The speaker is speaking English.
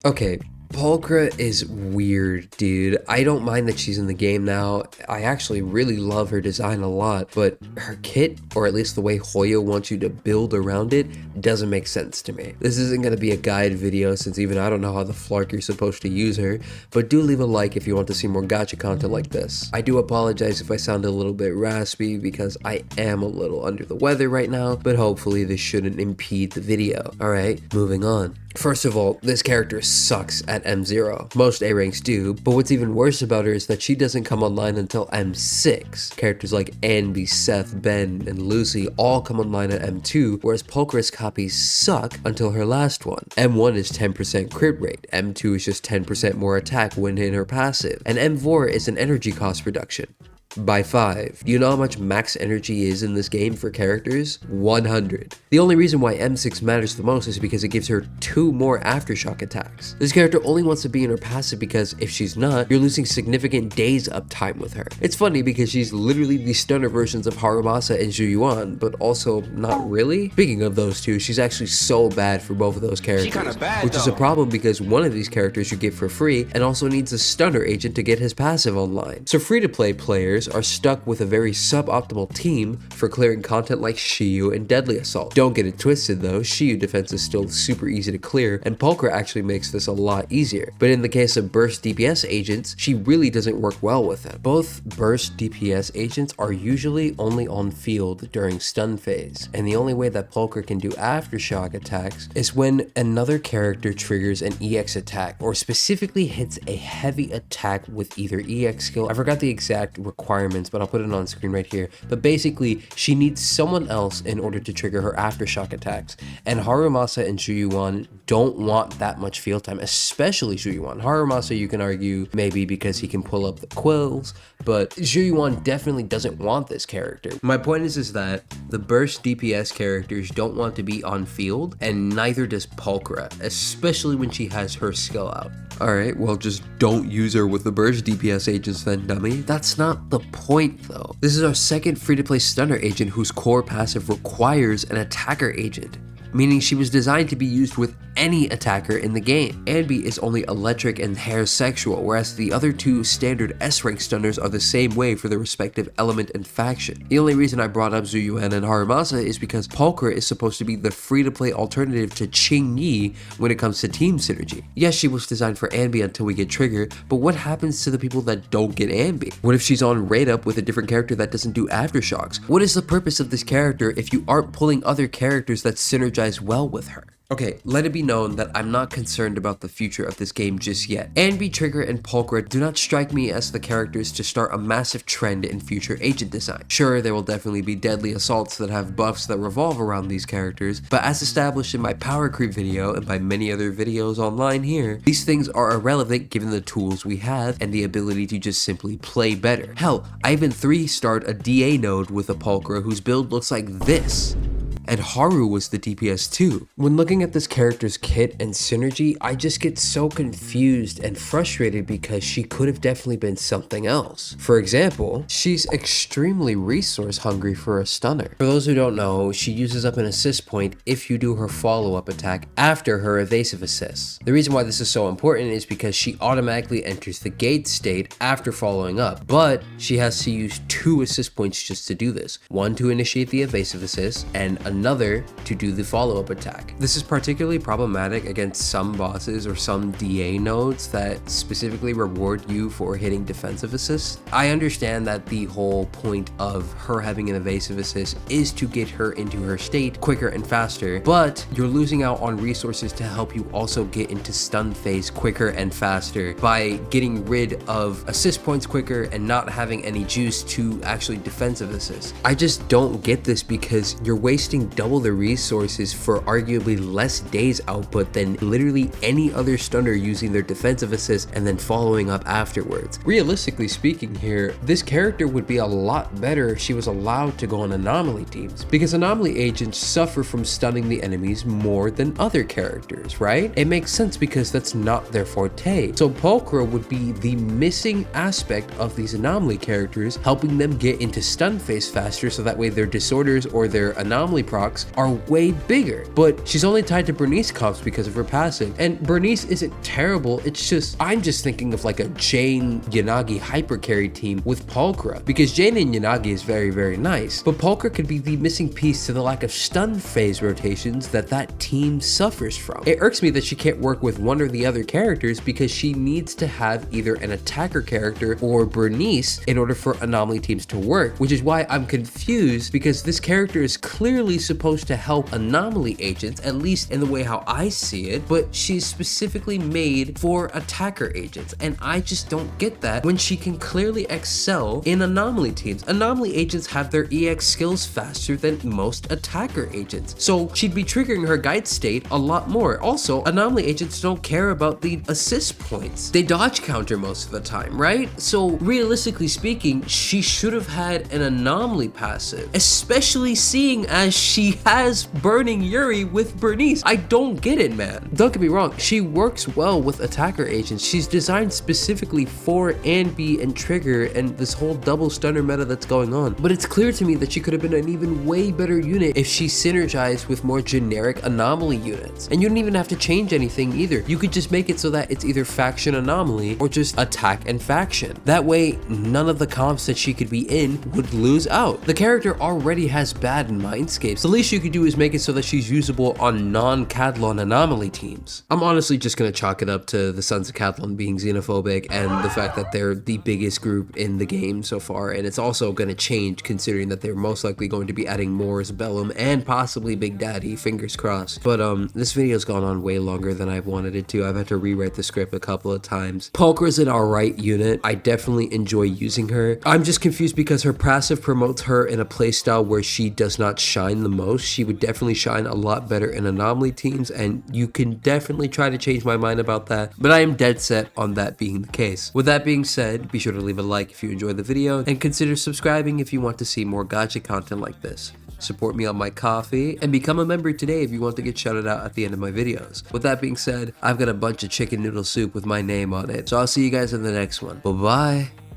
Okay, Pulchra is weird, dude. I don't mind that she's in the game now. I actually really love her design a lot, but her kit, or at least the way Hoyo wants you to build around it, doesn't make sense to me. This isn't going to be a guide video since even I don't know how the flark you're supposed to use her, but do leave a like if you want to see more gacha content like this. I do apologize if I sound a little bit raspy because I am a little under the weather right now, but hopefully this shouldn't impede the video. Alright, moving on. First of all, this character sucks at M0. Most A ranks do, but what's even worse about her is that she doesn't come online until M6. Characters like Anby, Seth, Ben, and Lucy all come online at M2, whereas Pulchra's copies suck until her last one. M1 is 10% crit rate, M2 is just 10% more attack when in her passive, and M4 is an energy cost reduction. By 5. You know how much max energy is in this game for characters? 100. The only reason why M6 matters the most is because it gives her 2 more aftershock attacks. This character only wants to be in her passive because if she's not, you're losing significant days uptime with her. It's funny because she's literally the stunner versions of Harumasa and Zhuyuan, but also not really. Speaking of those two, she's actually so bad for both of those characters, which is a problem because one of these characters you get for free and also needs a stunner agent to get his passive online. So free-to-play players are stuck with a very suboptimal team for clearing content like Shiyu and Deadly Assault. Don't get it twisted though, Shiyu defense is still super easy to clear, and Pulchra actually makes this a lot easier. But in the case of burst DPS agents, she really doesn't work well with them. Both burst DPS agents are usually only on field during stun phase, and the only way that Pulchra can do aftershock attacks is when another character triggers an EX attack, or specifically hits a heavy attack with either EX skill. I forgot the exact requirements, but I'll put it on screen right here. But basically, she needs someone else in order to trigger her aftershock attacks. And Harumasa and Zhuyuan don't want that much field time, especially Zhuyuan. Harumasa, you can argue maybe because he can pull up the quills, but Zhuyuan definitely doesn't want this character. My point is that the burst DPS characters don't want to be on field, and neither does Pulchra, especially when she has her skill out. Alright, well just don't use her with the burst DPS agents then, dummy. That's not the point though. This is our second free-to-play stunner agent whose core passive requires an attacker agent, meaning she was designed to be used with any attacker in the game. Anby is only electric and hair sexual, whereas the other two standard S-rank stunners are the same way for their respective element and faction. The only reason I brought up Zhuyuan and Harumasa is because Pulchra is supposed to be the free-to-play alternative to Qingyi when it comes to team synergy. Yes, she was designed for Anby until we get Trigger, but what happens to the people that don't get Anby? What if she's on raid up with a different character that doesn't do aftershocks? What is the purpose of this character if you aren't pulling other characters that synergize well with her? Okay, let it be known that I'm not concerned about the future of this game just yet. Anby, Trigger, and Pulchra do not strike me as the characters to start a massive trend in future agent design. Sure, there will definitely be deadly assaults that have buffs that revolve around these characters, but as established in my power creep video and by many other videos online here, these things are irrelevant given the tools we have and the ability to just simply play better. Hell, I even 3-starred a DA node with a Pulchra whose build looks like this. And Haru was the DPS too. When looking at this character's kit and synergy, I just get so confused and frustrated because she could have definitely been something else. For example, she's extremely resource hungry for a stunner. For those who don't know, she uses up an assist point if you do her follow-up attack after her evasive assists. The reason why this is so important is because she automatically enters the gate state after following up, but she has to use 2 assist points just to do this. One to initiate the evasive assist, and another to do the follow-up attack. This is particularly problematic against some bosses or some DA nodes that specifically reward you for hitting defensive assists. I understand that the whole point of her having an evasive assist is to get her into her state quicker and faster, but you're losing out on resources to help you also get into stun phase quicker and faster by getting rid of assist points quicker and not having any juice to actually defensive assist. I just don't get this because you're wasting double the resources for arguably less days output than literally any other stunner using their defensive assist and then following up afterwards. Realistically speaking here, this character would be a lot better if she was allowed to go on Anomaly teams, because Anomaly agents suffer from stunning the enemies more than other characters, right? It makes sense because that's not their forte. So Pulchra would be the missing aspect of these Anomaly characters, helping them get into stun phase faster so that way their disorders or their Anomaly procs are way bigger, but she's only tied to Bernice comps because of her passive. And Bernice isn't terrible, it's just, I'm just thinking of like a Jane Yanagi hyper carry team with Pulchra, because Jane and Yanagi is very, very nice, but Pulchra could be the missing piece to the lack of stun phase rotations that team suffers from. It irks me that she can't work with one or the other characters because she needs to have either an attacker character or Bernice in order for Anomaly teams to work, which is why I'm confused, because this character is clearly supposed to help Anomaly agents, at least in the way how I see it, but she's specifically made for attacker agents, and I just don't get that when she can clearly excel in Anomaly teams. Anomaly agents have their EX skills faster than most attacker agents, so she'd be triggering her guide state a lot more. Also, Anomaly agents don't care about the assist points. They dodge counter most of the time, right? So realistically speaking, she should have had an Anomaly passive, especially seeing as she has Burning Yuri with Bernice. I don't get it, man. Don't get me wrong, she works well with attacker agents. She's designed specifically for Anby and Trigger and this whole double stunner meta that's going on, but it's clear to me that she could have been an even way better unit if she synergized with more generic Anomaly units. And you don't even have to change anything either. You could just make it so that it's either faction Anomaly or just attack and faction. That way, none of the comps that she could be in would lose out. The character already has bad mindscapes. The least you could do is make it so that she's usable on non-Catalan Anomaly teams. I'm honestly just gonna chalk it up to the Sons of Catalan being xenophobic and the fact that they're the biggest group in the game so far, and it's also gonna change considering that they're most likely going to be adding Morris, Bellum, and possibly Big Daddy, fingers crossed. But this video's gone on way longer than I wanted it to. I've had to rewrite the script a couple of times. Pulchra's an alright unit. I definitely enjoy using her. I'm just confused because her passive promotes her in a playstyle where she does not shine the most. She would definitely shine a lot better in Anomaly teams, and you can definitely try to change my mind about that, but I am dead set on that being the case. With that being said, be sure to leave a like if you enjoyed the video, and consider subscribing if you want to see more gacha content like this. Support me on my coffee, and become a member today if you want to get shouted out at the end of my videos. With that being said, I've got a bunch of chicken noodle soup with my name on it, so I'll see you guys in the next one. Bye-bye.